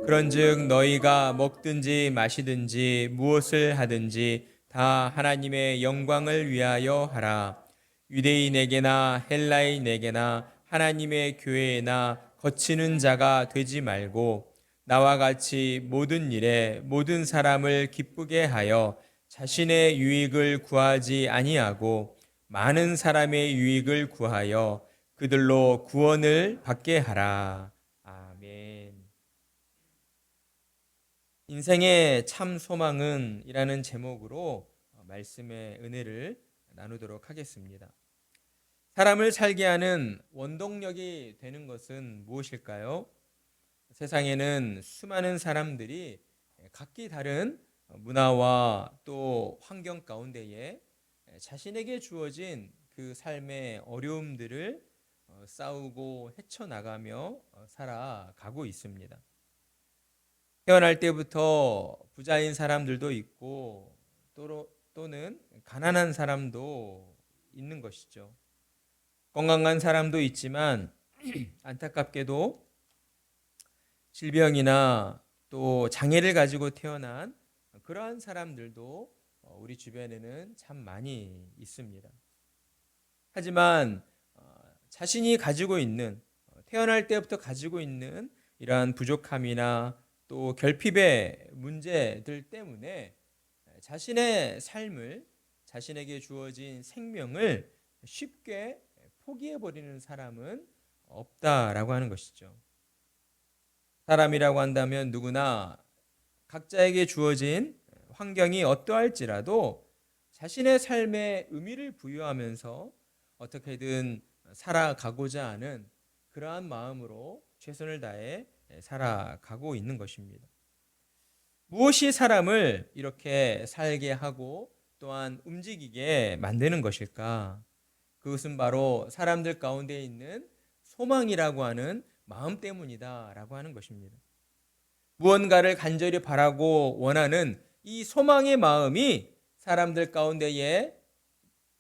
그런즉 너희가 먹든지 마시든지 무엇을 하든지 다 하나님의 영광을 위하여 하라. 유대인에게나 헬라인에게나 하나님의 교회에나 거치는 자가 되지 말고 나와 같이 모든 일에 모든 사람을 기쁘게 하여 자신의 유익을 구하지 아니하고 많은 사람의 유익을 구하여 그들로 구원을 받게 하라. 아멘. 인생의 참 소망은 이라는 제목으로 말씀의 은혜를 나누도록 하겠습니다. 사람을 살게 하는 원동력이 되는 것은 무엇일까요? 세상에는 수많은 사람들이 각기 다른 문화와 또 환경 가운데에 자신에게 주어진 그 삶의 어려움들을 싸우고 헤쳐나가며 살아가고 있습니다. 태어날 때부터 부자인 사람들도 있고 또는 가난한 사람도 있는 것이죠. 건강한 사람도 있지만 안타깝게도 질병이나 또 장애를 가지고 태어난 그러한 사람들도 우리 주변에는 참 많이 있습니다. 하지만 자신이 가지고 있는 태어날 때부터 가지고 있는 이러한 부족함이나 또 결핍의 문제들 때문에 자신의 삶을 자신에게 주어진 생명을 쉽게 포기해버리는 사람은 없다라고 하는 것이죠. 사람이라고 한다면 누구나 각자에게 주어진 환경이 어떠할지라도 자신의 삶에 의미를 부여하면서 어떻게든 살아가고자 하는 그러한 마음으로 최선을 다해 살아가고 있는 것입니다. 무엇이 사람을 이렇게 살게 하고 또한 움직이게 만드는 것일까? 그것은 바로 사람들 가운데 있는 소망이라고 하는 마음 때문이다라고 하는 것입니다. 무언가를 간절히 바라고 원하는 이 소망의 마음이 사람들 가운데에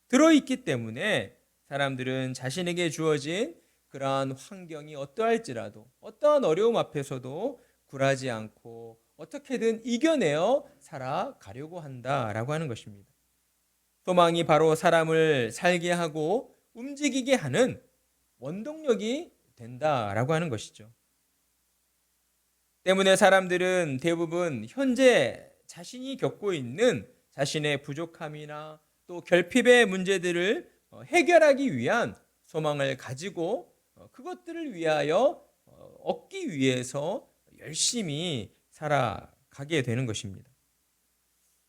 들어있기 때문에 사람들은 자신에게 주어진 그러한 환경이 어떠할지라도 어떠한 어려움 앞에서도 굴하지 않고 어떻게든 이겨내어 살아가려고 한다라고 하는 것입니다. 소망이 바로 사람을 살게 하고 움직이게 하는 원동력이 된다라고 하는 것이죠. 때문에 사람들은 대부분 현재 자신이 겪고 있는 자신의 부족함이나 또 결핍의 문제들을 해결하기 위한 소망을 가지고 그것들을 위하여 얻기 위해서 열심히 살아가게 되는 것입니다.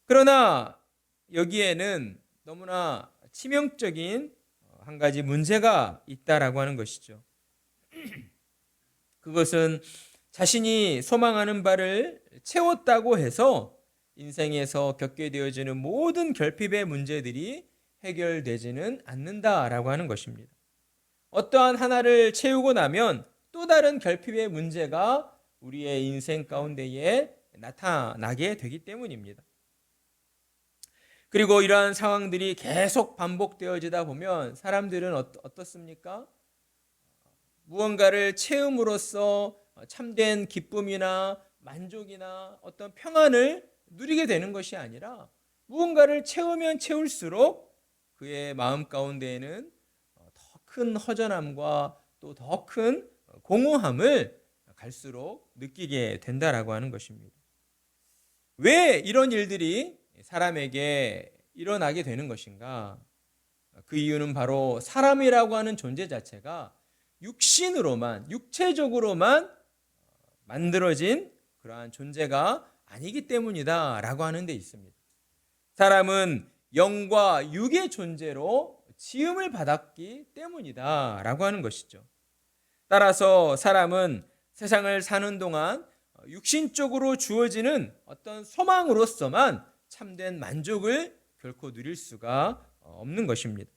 그러나 여기에는 너무나 치명적인 한 가지 문제가 있다라고 하는 것이죠. 그것은 자신이 소망하는 바를 채웠다고 해서 인생에서 겪게 되어지는 모든 결핍의 문제들이 해결되지는 않는다라고 하는 것입니다. 어떠한 하나를 채우고 나면 또 다른 결핍의 문제가 우리의 인생 가운데에 나타나게 되기 때문입니다. 그리고 이러한 상황들이 계속 반복되어지다 보면 사람들은 어떻습니까? 무언가를 채움으로써 참된 기쁨이나 만족이나 어떤 평안을 누리게 되는 것이 아니라 무언가를 채우면 채울수록 그의 마음 가운데에는 더 큰 허전함과 또 더 큰 공허함을 갈수록 느끼게 된다라고 하는 것입니다. 왜 이런 일들이 사람에게 일어나게 되는 것인가? 그 이유는 바로 사람이라고 하는 존재 자체가 육신으로만, 육체적으로만 만들어진 그러한 존재가 아니기 때문이다 라고 하는 데 있습니다. 사람은 영과 육의 존재로 지음을 받았기 때문이다 라고 하는 것이죠. 따라서 사람은 세상을 사는 동안 육신적으로 주어지는 어떤 소망으로서만 참된 만족을 결코 누릴 수가 없는 것입니다.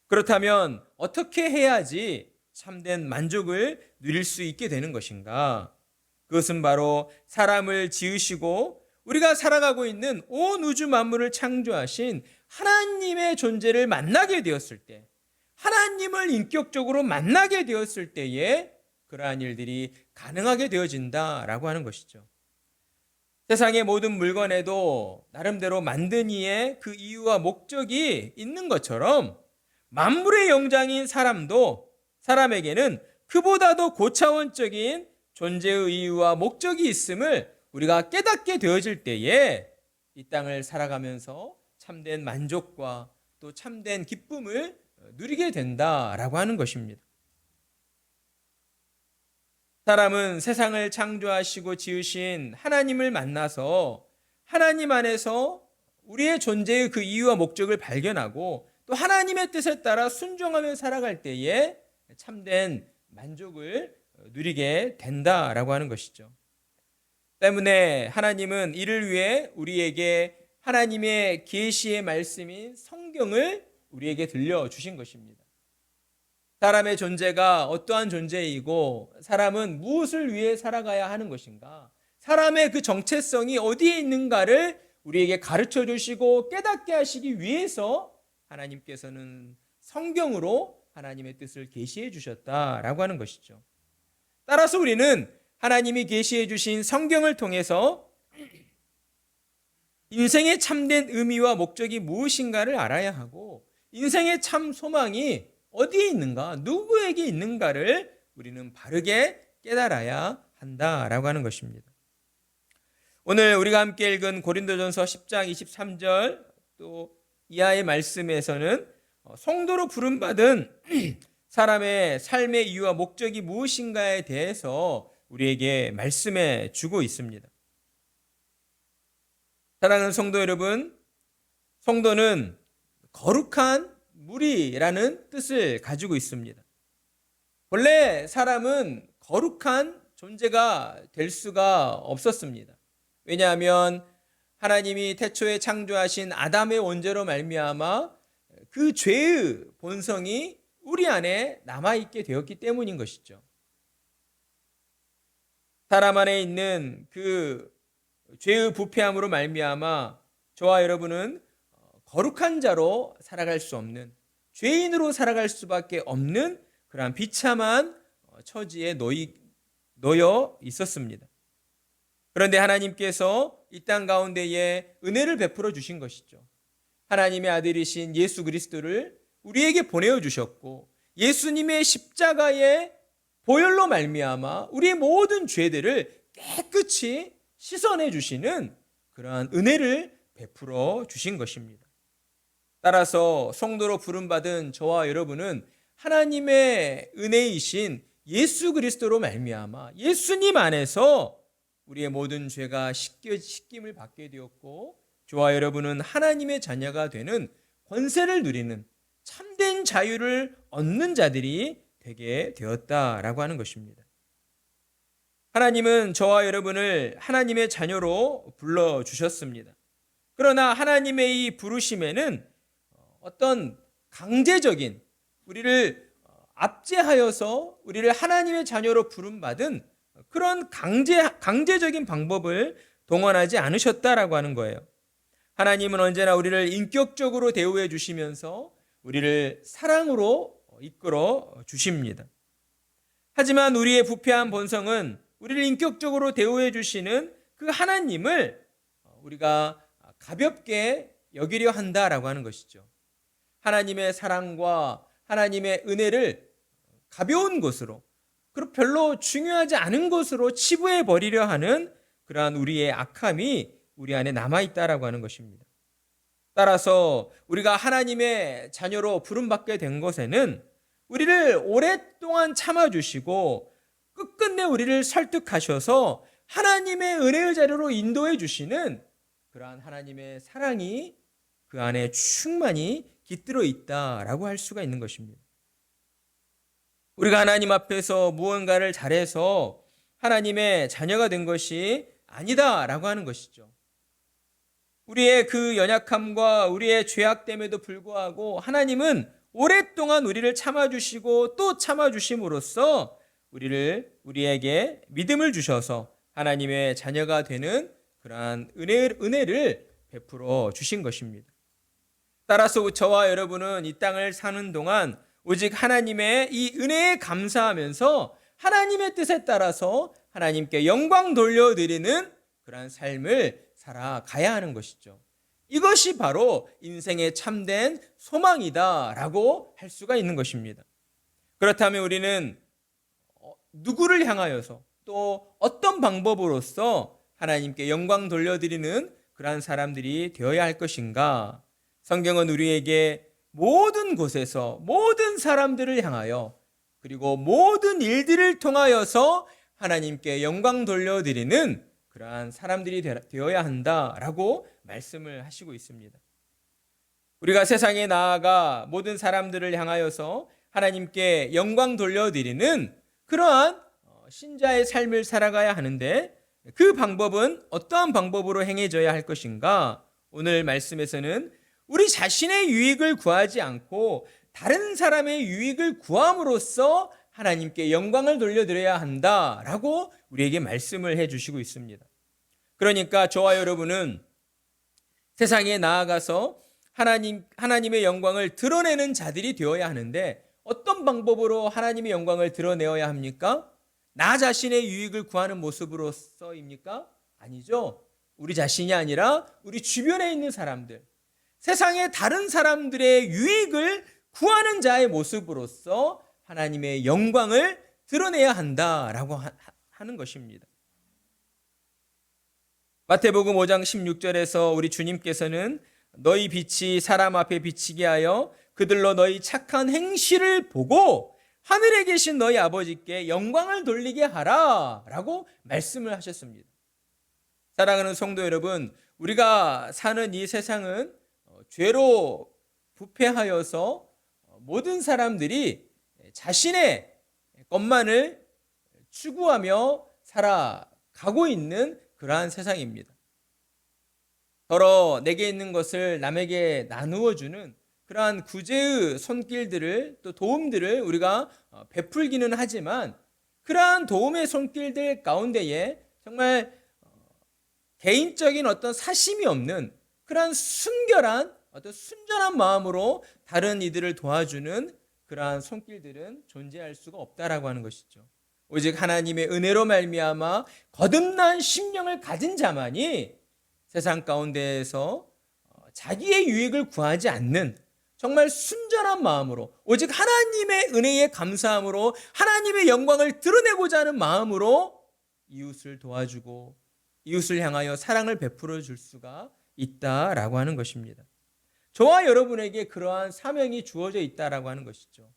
그렇다면 어떻게 해야지 참된 만족을 누릴 수 있게 되는 것인가? 그것은 바로 사람을 지으시고 우리가 살아가고 있는 온 우주 만물을 창조하신 하나님의 존재를 만나게 되었을 때, 하나님을 인격적으로 만나게 되었을 때에 그러한 일들이 가능하게 되어진다라고 하는 것이죠. 세상의 모든 물건에도 나름대로 만든 이의 그 이유와 목적이 있는 것처럼 만물의 영장인 사람에게는 그보다도 고차원적인 존재의 이유와 목적이 있음을 우리가 깨닫게 되어질 때에 이 땅을 살아가면서 참된 만족과 또 참된 기쁨을 누리게 된다라고 하는 것입니다. 사람은 세상을 창조하시고 지으신 하나님을 만나서 하나님 안에서 우리의 존재의 그 이유와 목적을 발견하고 또 하나님의 뜻에 따라 순종하며 살아갈 때에 참된 만족을 누리게 된다라고 하는 것이죠. 때문에 하나님은 이를 위해 우리에게 하나님의 계시의 말씀인 성경을 우리에게 들려주신 것입니다. 사람의 존재가 어떠한 존재이고 사람은 무엇을 위해 살아가야 하는 것인가, 사람의 그 정체성이 어디에 있는가를 우리에게 가르쳐 주시고 깨닫게 하시기 위해서 하나님께서는 성경으로 하나님의 뜻을 계시해 주셨다라고 하는 것이죠. 따라서 우리는 하나님이 계시해 주신 성경을 통해서 인생의 참된 의미와 목적이 무엇인가를 알아야 하고 인생의 참 소망이 어디에 있는가, 누구에게 있는가를 우리는 바르게 깨달아야 한다라고 하는 것입니다. 오늘 우리가 함께 읽은 고린도전서 10장 23절 또 이하의 말씀에서는 성도로 부름받은 사람의 삶의 이유와 목적이 무엇인가에 대해서 우리에게 말씀해 주고 있습니다. 사랑하는 성도 여러분, 성도는 거룩한 무리라는 뜻을 가지고 있습니다. 원래 사람은 거룩한 존재가 될 수가 없었습니다. 왜냐하면 하나님이 태초에 창조하신 아담의 원죄로 말미암아 그 죄의 본성이 우리 안에 남아있게 되었기 때문인 것이죠. 사람 안에 있는 그 죄의 부패함으로 말미암아 저와 여러분은 거룩한 자로 살아갈 수 없는, 죄인으로 살아갈 수밖에 없는 그러한 비참한 처지에 놓여 있었습니다. 그런데 하나님께서 이 땅 가운데에 은혜를 베풀어 주신 것이죠. 하나님의 아들이신 예수 그리스도를 우리에게 보내어 주셨고 예수님의 십자가의 보혈로 말미암아 우리의 모든 죄들을 깨끗이 씻어내 주시는 그러한 은혜를 베풀어 주신 것입니다. 따라서 성도로 부름받은 저와 여러분은 하나님의 은혜이신 예수 그리스도로 말미암아 예수님 안에서 우리의 모든 죄가 씻김을 받게 되었고 저와 여러분은 하나님의 자녀가 되는 권세를 누리는 참된 자유를 얻는 자들이 되게 되었다라고 하는 것입니다. 하나님은 저와 여러분을 하나님의 자녀로 불러주셨습니다. 그러나 하나님의 이 부르심에는 어떤 강제적인, 우리를 압제하여서 우리를 하나님의 자녀로 부름받은 그런 강제적인 방법을 동원하지 않으셨다라고 하는 거예요. 하나님은 언제나 우리를 인격적으로 대우해 주시면서 우리를 사랑으로 이끌어 주십니다. 하지만 우리의 부패한 본성은 우리를 인격적으로 대우해 주시는 그 하나님을 우리가 가볍게 여기려 한다라고 하는 것이죠. 하나님의 사랑과 하나님의 은혜를 가벼운 것으로, 그리고 별로 중요하지 않은 것으로 치부해 버리려 하는 그러한 우리의 악함이 우리 안에 남아있다라고 하는 것입니다. 따라서 우리가 하나님의 자녀로 부름받게 된 것에는 우리를 오랫동안 참아주시고 끝끝내 우리를 설득하셔서 하나님의 은혜의 자료로 인도해 주시는 그러한 하나님의 사랑이 그 안에 충만히 깃들어 있다라고 할 수가 있는 것입니다. 우리가 하나님 앞에서 무언가를 잘해서 하나님의 자녀가 된 것이 아니다라고 하는 것이죠. 우리의 그 연약함과 우리의 죄악됨에도 불구하고 하나님은 오랫동안 우리를 참아주시고 또 참아주심으로써 우리에게 믿음을 주셔서 하나님의 자녀가 되는 그러한 은혜를 베풀어 주신 것입니다. 따라서 저와 여러분은 이 땅을 사는 동안 오직 하나님의 이 은혜에 감사하면서 하나님의 뜻에 따라서 하나님께 영광 돌려드리는 그러한 삶을 살아가야 하는 것이죠. 이것이 바로 인생의 참된 소망이다라고 할 수가 있는 것입니다. 그렇다면 우리는 누구를 향하여서 또 어떤 방법으로서 하나님께 영광 돌려드리는 그러한 사람들이 되어야 할 것인가? 성경은 우리에게 모든 곳에서 모든 사람들을 향하여 그리고 모든 일들을 통하여서 하나님께 영광 돌려드리는 그러한 사람들이 되어야 한다라고 말씀을 하시고 있습니다. 우리가 세상에 나아가 모든 사람들을 향하여서 하나님께 영광 돌려드리는 그러한 신자의 삶을 살아가야 하는데 그 방법은 어떠한 방법으로 행해져야 할 것인가? 오늘 말씀에서는 우리 자신의 유익을 구하지 않고 다른 사람의 유익을 구함으로써 하나님께 영광을 돌려드려야 한다라고 우리에게 말씀을 해주시고 있습니다. 그러니까 저와 여러분은 세상에 나아가서 하나님의 영광을 드러내는 자들이 되어야 하는데 어떤 방법으로 하나님의 영광을 드러내어야 합니까? 나 자신의 유익을 구하는 모습으로서입니까? 아니죠. 우리 자신이 아니라 우리 주변에 있는 사람들, 세상의 다른 사람들의 유익을 구하는 자의 모습으로서 하나님의 영광을 드러내야 한다라고 하는 것입니다. 마태복음 5장 16절에서 우리 주님께서는 너희 빛이 사람 앞에 비치게 하여 그들로 너희 착한 행실을 보고 하늘에 계신 너희 아버지께 영광을 돌리게 하라 라고 말씀을 하셨습니다. 사랑하는 성도 여러분, 우리가 사는 이 세상은 죄로 부패하여서 모든 사람들이 자신의 것만을 추구하며 살아가고 있는 그러한 세상입니다. 서로 내게 있는 것을 남에게 나누어 주는 그러한 구제의 손길들을 또 도움들을 우리가 베풀기는 하지만 그러한 도움의 손길들 가운데에 정말 개인적인 어떤 사심이 없는 그러한 순결한 어떤 순전한 마음으로 다른 이들을 도와주는 그러한 손길들은 존재할 수가 없다라고 하는 것이죠. 오직 하나님의 은혜로 말미암아 거듭난 심령을 가진 자만이 세상 가운데에서 자기의 유익을 구하지 않는 정말 순전한 마음으로 오직 하나님의 은혜에 감사함으로 하나님의 영광을 드러내고자 하는 마음으로 이웃을 도와주고 이웃을 향하여 사랑을 베풀어 줄 수가 있다라고 하는 것입니다. 저와 여러분에게 그러한 사명이 주어져 있다라고 하는 것이죠.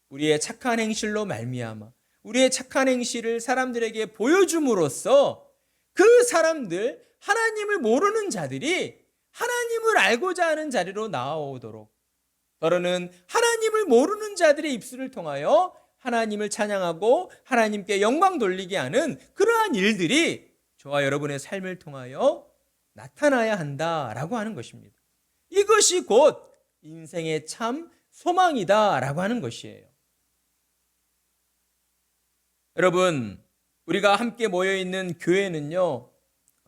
우리의 착한 행실로 말미암아 우리의 착한 행실을 사람들에게 보여줌으로써 그 사람들, 하나님을 모르는 자들이 하나님을 알고자 하는 자리로 나아오도록 더러는 하나님을 모르는 자들의 입술을 통하여 하나님을 찬양하고 하나님께 영광 돌리게 하는 그러한 일들이 저와 여러분의 삶을 통하여 나타나야 한다라고 하는 것입니다. 이것이 곧 인생의 참 소망이다라고 하는 것이에요. 여러분, 우리가 함께 모여있는 교회는요,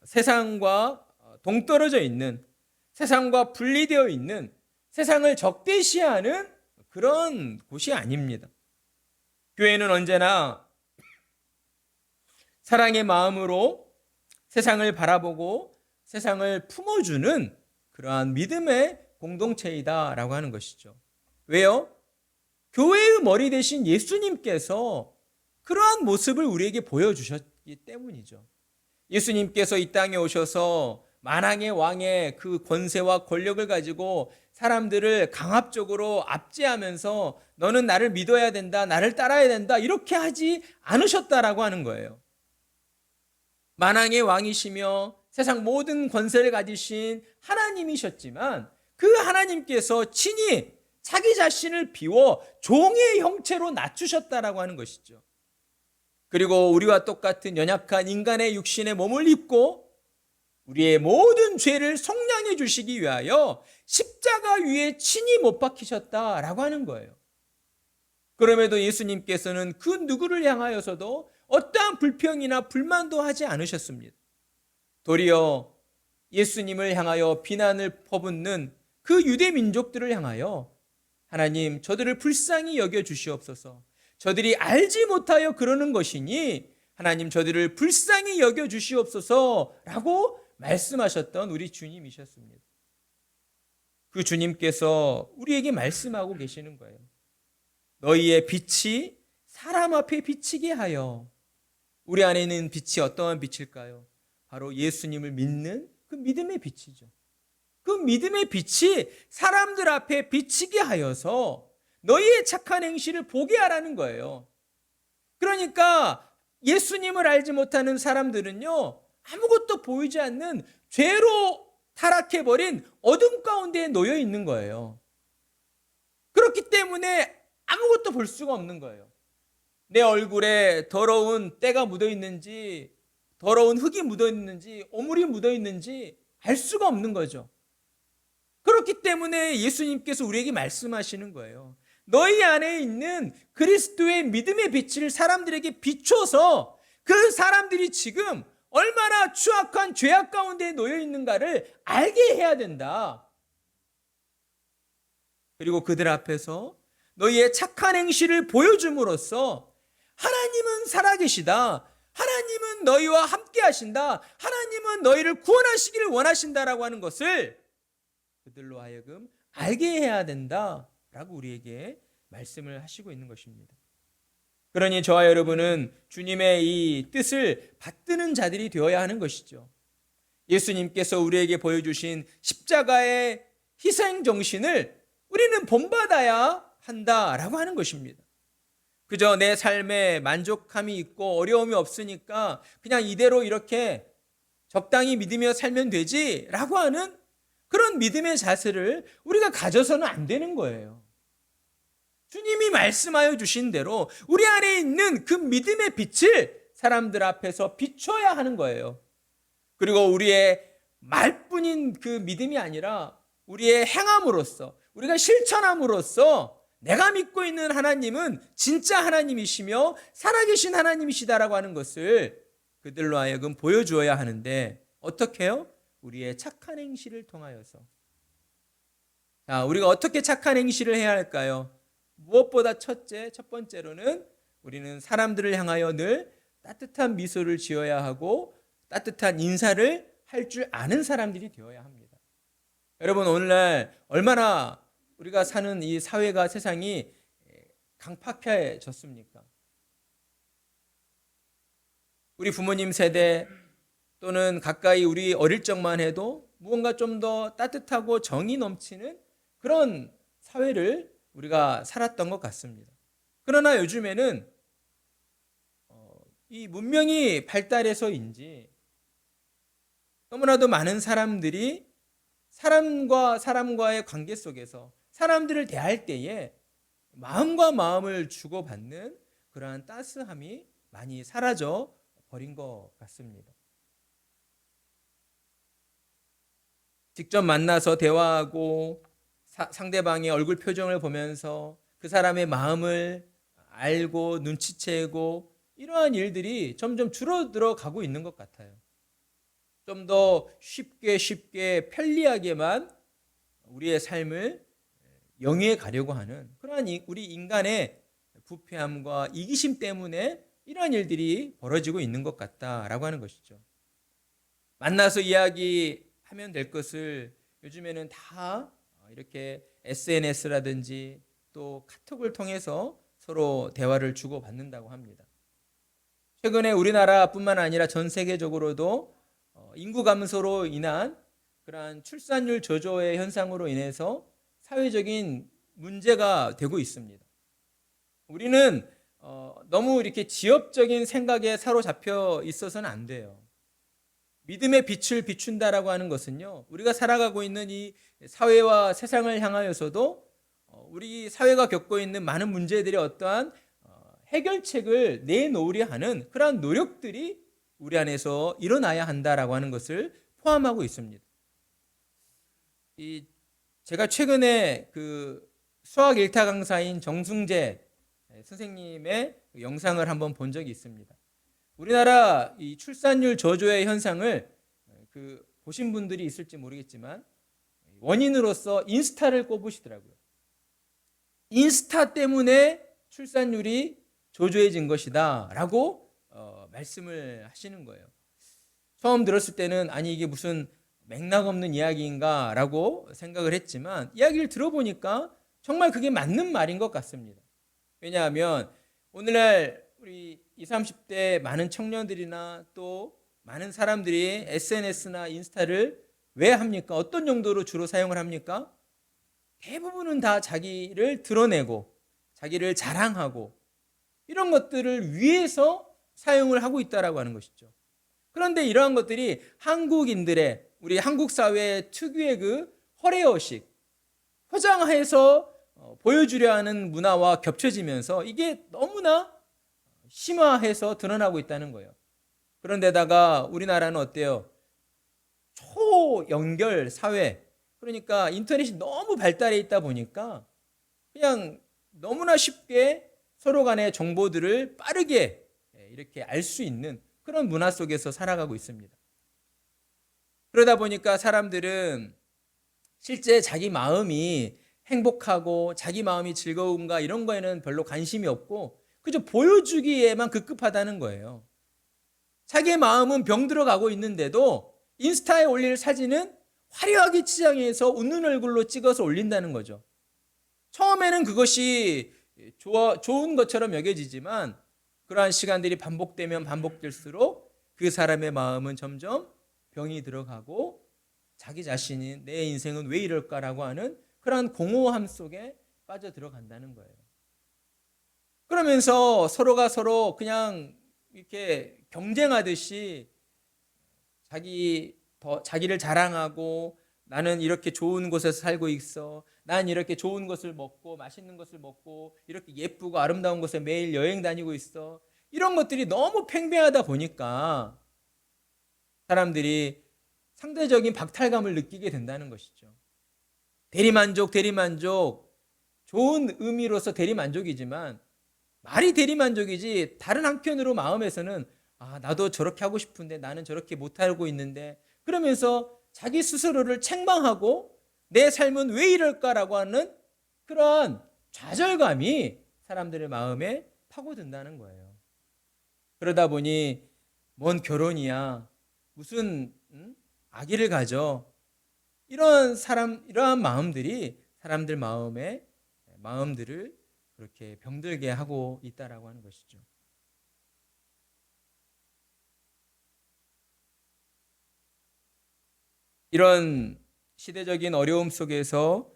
세상과 동떨어져 있는, 세상과 분리되어 있는, 세상을 적대시하는 그런 곳이 아닙니다. 교회는 언제나 사랑의 마음으로 세상을 바라보고 세상을 품어주는 그러한 믿음의 공동체이다라고 하는 것이죠. 왜요? 교회의 머리 되신 예수님께서 그러한 모습을 우리에게 보여주셨기 때문이죠. 예수님께서 이 땅에 오셔서 만왕의 왕의 그 권세와 권력을 가지고 사람들을 강압적으로 압제하면서 너는 나를 믿어야 된다, 나를 따라야 된다 이렇게 하지 않으셨다라고 하는 거예요. 만왕의 왕이시며 세상 모든 권세를 가지신 하나님이셨지만 그 하나님께서 친히 자기 자신을 비워 종의 형체로 낮추셨다라고 하는 것이죠. 그리고 우리와 똑같은 연약한 인간의 육신의 몸을 입고 우리의 모든 죄를 속량해 주시기 위하여 십자가 위에 친히 못 박히셨다라고 하는 거예요. 그럼에도 예수님께서는 그 누구를 향하여서도 어떠한 불평이나 불만도 하지 않으셨습니다. 도리어 예수님을 향하여 비난을 퍼붓는 그 유대 민족들을 향하여 하나님 저들을 불쌍히 여겨 주시옵소서, 저들이 알지 못하여 그러는 것이니 하나님 저들을 불쌍히 여겨 주시옵소서라고 말씀하셨던 우리 주님이셨습니다. 그 주님께서 우리에게 말씀하고 계시는 거예요. 너희의 빛이 사람 앞에 비치게 하여. 우리 안에 있는 빛이 어떠한 빛일까요? 바로 예수님을 믿는 그 믿음의 빛이죠. 그 믿음의 빛이 사람들 앞에 비치게 하여서 너희의 착한 행실을 보게 하라는 거예요. 그러니까 예수님을 알지 못하는 사람들은요, 아무것도 보이지 않는 죄로 타락해버린 어둠 가운데에 놓여 있는 거예요. 그렇기 때문에 아무것도 볼 수가 없는 거예요. 내 얼굴에 더러운 때가 묻어 있는지, 더러운 흙이 묻어 있는지, 오물이 묻어 있는지 알 수가 없는 거죠. 그렇기 때문에 예수님께서 우리에게 말씀하시는 거예요. 너희 안에 있는 그리스도의 믿음의 빛을 사람들에게 비춰서 그 사람들이 지금 얼마나 추악한 죄악 가운데 놓여 있는가를 알게 해야 된다. 그리고 그들 앞에서 너희의 착한 행실을 보여줌으로써 하나님은 살아계시다. 하나님은 너희와 함께 하신다. 하나님은 너희를 구원하시기를 원하신다라고 하는 것을 그들로 하여금 알게 해야 된다라고 우리에게 말씀을 하시고 있는 것입니다. 그러니 저와 여러분은 주님의 이 뜻을 받드는 자들이 되어야 하는 것이죠. 예수님께서 우리에게 보여주신 십자가의 희생 정신을 우리는 본받아야 한다라고 하는 것입니다. 그저 내 삶에 만족함이 있고 어려움이 없으니까 그냥 이대로 이렇게 적당히 믿으며 살면 되지라고 하는 그런 믿음의 자세를 우리가 가져서는 안 되는 거예요. 주님이 말씀하여 주신 대로 우리 안에 있는 그 믿음의 빛을 사람들 앞에서 비춰야 하는 거예요. 그리고 우리의 말뿐인 그 믿음이 아니라 우리의 행함으로써, 우리가 실천함으로써 내가 믿고 있는 하나님은 진짜 하나님이시며 살아계신 하나님이시다라고 하는 것을 그들로 하여금 보여주어야 하는데 어떻게 해요? 우리의 착한 행실을 통하여서. 자, 우리가 어떻게 착한 행실을 해야 할까요? 무엇보다 첫 번째로는 우리는 사람들을 향하여 늘 따뜻한 미소를 지어야 하고 따뜻한 인사를 할 줄 아는 사람들이 되어야 합니다. 여러분, 오늘날 얼마나 우리가 사는 이 사회가 세상이 강팍해졌습니까? 우리 부모님 세대 또는 가까이 우리 어릴 적만 해도 무언가 좀 더 따뜻하고 정이 넘치는 그런 사회를 우리가 살았던 것 같습니다. 그러나 요즘에는 이 문명이 발달해서인지 너무나도 많은 사람들이 사람과 사람과의 관계 속에서 사람들을 대할 때에 마음과 마음을 주고받는 그러한 따스함이 많이 사라져 버린 것 같습니다. 직접 만나서 대화하고 상대방의 얼굴 표정을 보면서 그 사람의 마음을 알고 눈치채고 이러한 일들이 점점 줄어들어 가고 있는 것 같아요. 좀 더 쉽게 편리하게만 우리의 삶을 영위해 가려고 하는 그러한 우리 인간의 부패함과 이기심 때문에 이러한 일들이 벌어지고 있는 것 같다라고 하는 것이죠. 만나서 이야기하면 될 것을 요즘에는 다 이렇게 SNS라든지 또 카톡을 통해서 서로 대화를 주고받는다고 합니다. 최근에 우리나라뿐만 아니라 전 세계적으로도 인구 감소로 인한 그러한 출산율 저조의 현상으로 인해서 사회적인 문제가 되고 있습니다. 우리는 너무 이렇게 지엽적인 생각에 사로잡혀 있어서는 안 돼요. 믿음의 빛을 비춘다라고 하는 것은요, 우리가 살아가고 있는 이 사회와 세상을 향하여서도 우리 사회가 겪고 있는 많은 문제들의 어떠한 해결책을 내놓으려 하는 그러한 노력들이 우리 안에서 일어나야 한다라고 하는 것을 포함하고 있습니다. 제가 최근에 그 수학 일타 강사인 정승재 선생님의 영상을 한번 본 적이 있습니다. 우리나라 이 출산율 저조의 현상을 보신 분들이 있을지 모르겠지만 원인으로서 인스타를 꼽으시더라고요. 인스타 때문에 출산율이 조조해진 것이다 라고 말씀을 하시는 거예요. 처음 들었을 때는 아니 이게 무슨 맥락 없는 이야기인가 라고 생각을 했지만 이야기를 들어보니까 정말 그게 맞는 말인 것 같습니다. 왜냐하면 오늘날 우리 20, 30대 많은 청년들이나 또 많은 사람들이 SNS나 인스타를 왜 합니까? 어떤 용도로 주로 사용을 합니까? 대부분은 다 자기를 드러내고 자기를 자랑하고 이런 것들을 위해서 사용을 하고 있다라고 하는 것이죠. 그런데 이러한 것들이 한국인들의 우리 한국 사회 특유의 그 허례허식, 포장해서 보여주려 하는 문화와 겹쳐지면서 이게 너무나 심화해서 드러나고 있다는 거예요. 그런데다가 우리나라는 어때요? 초연결 사회, 그러니까 인터넷이 너무 발달해 있다 보니까 그냥 너무나 쉽게 서로 간의 정보들을 빠르게 이렇게 알 수 있는 그런 문화 속에서 살아가고 있습니다. 그러다 보니까 사람들은 실제 자기 마음이 행복하고 자기 마음이 즐거운가 이런 거에는 별로 관심이 없고 그저 보여주기에만 급급하다는 거예요. 자기의 마음은 병들어가고 있는데도 인스타에 올릴 사진은 화려하게 치장해서 웃는 얼굴로 찍어서 올린다는 거죠. 처음에는 그것이 좋은 것처럼 여겨지지만 그러한 시간들이 반복되면 반복될수록 그 사람의 마음은 점점 병이 들어가고 자기 자신이 내 인생은 왜 이럴까라고 하는 그러한 공허함 속에 빠져 들어간다는 거예요. 그러면서 서로가 서로 그냥 이렇게 경쟁하듯이 자기를 자랑하고 나는 이렇게 좋은 곳에서 살고 있어. 난 이렇게 좋은 것을 먹고 맛있는 것을 먹고 이렇게 예쁘고 아름다운 곳에 매일 여행 다니고 있어. 이런 것들이 너무 팽배하다 보니까 사람들이 상대적인 박탈감을 느끼게 된다는 것이죠. 대리만족, 좋은 의미로서 대리만족이지만 말이 대리만족이지 다른 한편으로 마음에서는 나도 저렇게 하고 싶은데 나는 저렇게 못하고 있는데 그러면서 자기 스스로를 책망하고 내 삶은 왜 이럴까라고 하는 그런 좌절감이 사람들의 마음에 파고든다는 거예요. 그러다 보니 뭔 결혼이야, 무슨 아기를 가져, 이러한 마음들이 사람들 마음들을 그렇게 병들게 하고 있다라고 하는 것이죠. 이런 시대적인 어려움 속에서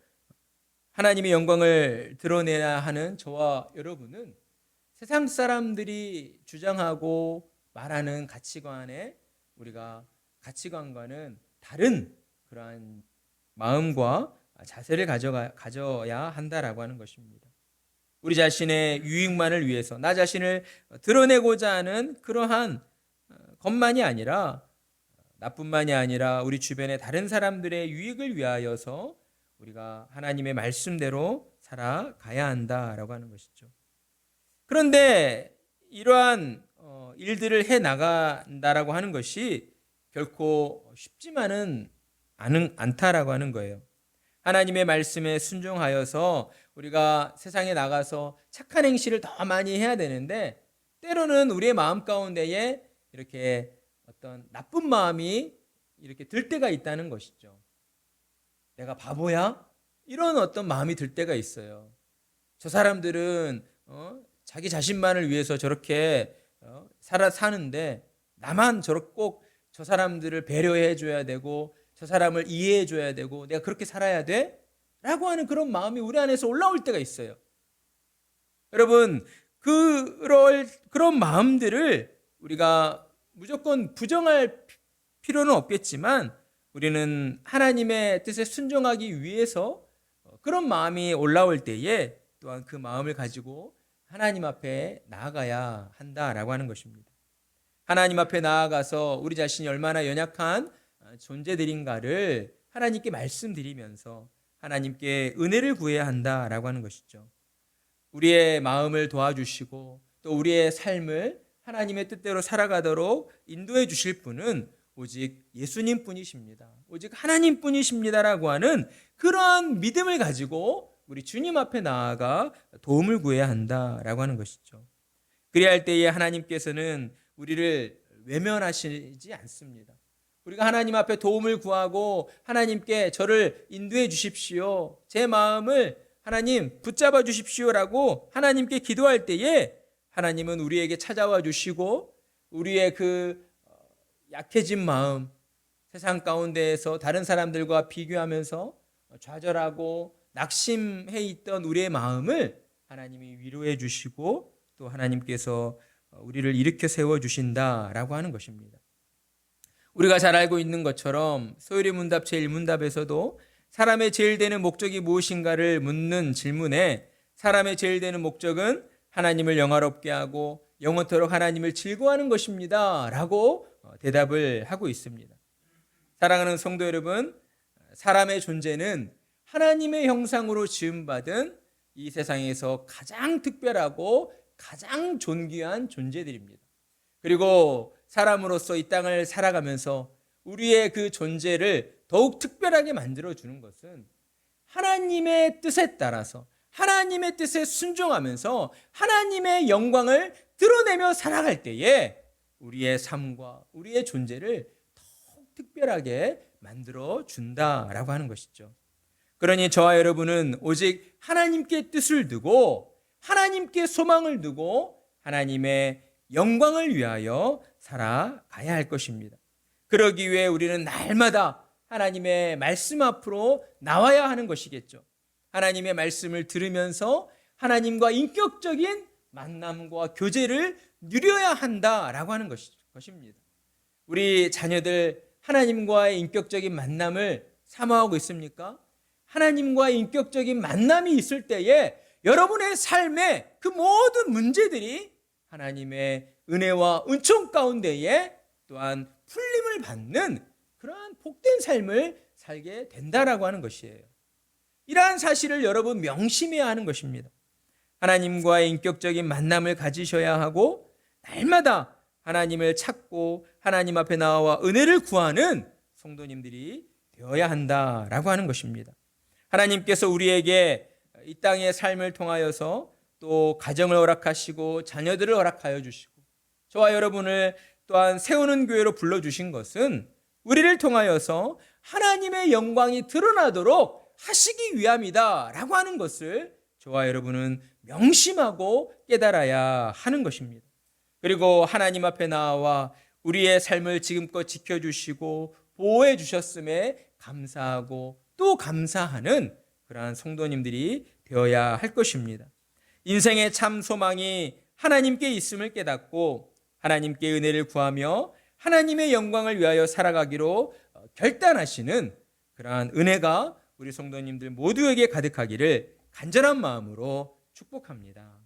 하나님의 영광을 드러내야 하는 저와 여러분은 세상 사람들이 주장하고 말하는 가치관과는 다른 그러한 마음과 자세를 가져야 한다라고 하는 것입니다. 우리 자신의 유익만을 위해서 나 자신을 드러내고자 하는 그러한 것만이 아니라 나뿐만이 아니라 우리 주변의 다른 사람들의 유익을 위하여서 우리가 하나님의 말씀대로 살아가야 한다라고 하는 것이죠. 그런데 이러한 일들을 해 나간다라고 하는 것이 결코 쉽지만은 않다라고 하는 거예요. 하나님의 말씀에 순종하여서 우리가 세상에 나가서 착한 행실을 더 많이 해야 되는데 때로는 우리의 마음 가운데에 이렇게 어떤 나쁜 마음이 이렇게 들 때가 있다는 것이죠. 내가 바보야? 이런 어떤 마음이 들 때가 있어요. 저 사람들은 자기 자신만을 위해서 저렇게 사는데 나만 꼭 저 사람들을 배려해 줘야 되고 저 사람을 이해해 줘야 되고 내가 그렇게 살아야 돼? 라고 하는 그런 마음이 우리 안에서 올라올 때가 있어요. 여러분, 그런 마음들을 우리가 무조건 부정할 필요는 없겠지만 우리는 하나님의 뜻에 순종하기 위해서 그런 마음이 올라올 때에 또한 그 마음을 가지고 하나님 앞에 나아가야 한다라고 하는 것입니다. 하나님 앞에 나아가서 우리 자신이 얼마나 연약한 존재들인가를 하나님께 말씀드리면서 하나님께 은혜를 구해야 한다라고 하는 것이죠. 우리의 마음을 도와주시고 또 우리의 삶을 하나님의 뜻대로 살아가도록 인도해 주실 분은 오직 예수님 뿐이십니다. 오직 하나님 뿐이십니다라고 하는 그러한 믿음을 가지고 우리 주님 앞에 나아가 도움을 구해야 한다라고 하는 것이죠. 그리할 때에 하나님께서는 우리를 외면하시지 않습니다. 우리가 하나님 앞에 도움을 구하고 하나님께 저를 인도해 주십시오, 제 마음을 하나님 붙잡아 주십시오라고 하나님께 기도할 때에 하나님은 우리에게 찾아와 주시고 우리의 그 약해진 마음, 세상 가운데에서 다른 사람들과 비교하면서 좌절하고 낙심해 있던 우리의 마음을 하나님이 위로해 주시고 또 하나님께서 우리를 일으켜 세워 주신다라고 하는 것입니다. 우리가 잘 알고 있는 것처럼 소율의 문답 제1문답에서도 사람의 제일 되는 목적이 무엇인가를 묻는 질문에 사람의 제일 되는 목적은 하나님을 영화롭게 하고 영원토록 하나님을 즐거워하는 것입니다 라고 대답을 하고 있습니다. 사랑하는 성도 여러분, 사람의 존재는 하나님의 형상으로 지음받은 이 세상에서 가장 특별하고 가장 존귀한 존재들입니다. 그리고 사람으로서 이 땅을 살아가면서 우리의 그 존재를 더욱 특별하게 만들어주는 것은 하나님의 뜻에 따라서 하나님의 뜻에 순종하면서 하나님의 영광을 드러내며 살아갈 때에 우리의 삶과 우리의 존재를 더욱 특별하게 만들어준다라고 하는 것이죠. 그러니 저와 여러분은 오직 하나님께 뜻을 두고 하나님께 소망을 두고 하나님의 영광을 위하여 살아가야 할 것입니다. 그러기 위해 우리는 날마다 하나님의 말씀 앞으로 나와야 하는 것이겠죠. 하나님의 말씀을 들으면서 하나님과 인격적인 만남과 교제를 누려야 한다라고 하는 것입니다. 우리 자녀들 하나님과의 인격적인 만남을 사모하고 있습니까? 하나님과의 인격적인 만남이 있을 때에 여러분의 삶의 그 모든 문제들이 하나님의 은혜와 은총 가운데에 또한 풀림을 받는 그러한 복된 삶을 살게 된다라고 하는 것이에요. 이러한 사실을 여러분 명심해야 하는 것입니다. 하나님과의 인격적인 만남을 가지셔야 하고 날마다 하나님을 찾고 하나님 앞에 나와 은혜를 구하는 성도님들이 되어야 한다라고 하는 것입니다. 하나님께서 우리에게 이 땅의 삶을 통하여서 또 가정을 허락하시고 자녀들을 허락하여 주시고 저와 여러분을 또한 세우는 교회로 불러주신 것은 우리를 통하여서 하나님의 영광이 드러나도록 하시기 위함이다 라고 하는 것을 저와 여러분은 명심하고 깨달아야 하는 것입니다. 그리고 하나님 앞에 나와 우리의 삶을 지금껏 지켜주시고 보호해 주셨음에 감사하고 또 감사하는 그러한 성도님들이 되어야 할 것입니다. 인생의 참 소망이 하나님께 있음을 깨닫고 하나님께 은혜를 구하며 하나님의 영광을 위하여 살아가기로 결단하시는 그러한 은혜가 우리 성도님들 모두에게 가득하기를 간절한 마음으로 축복합니다.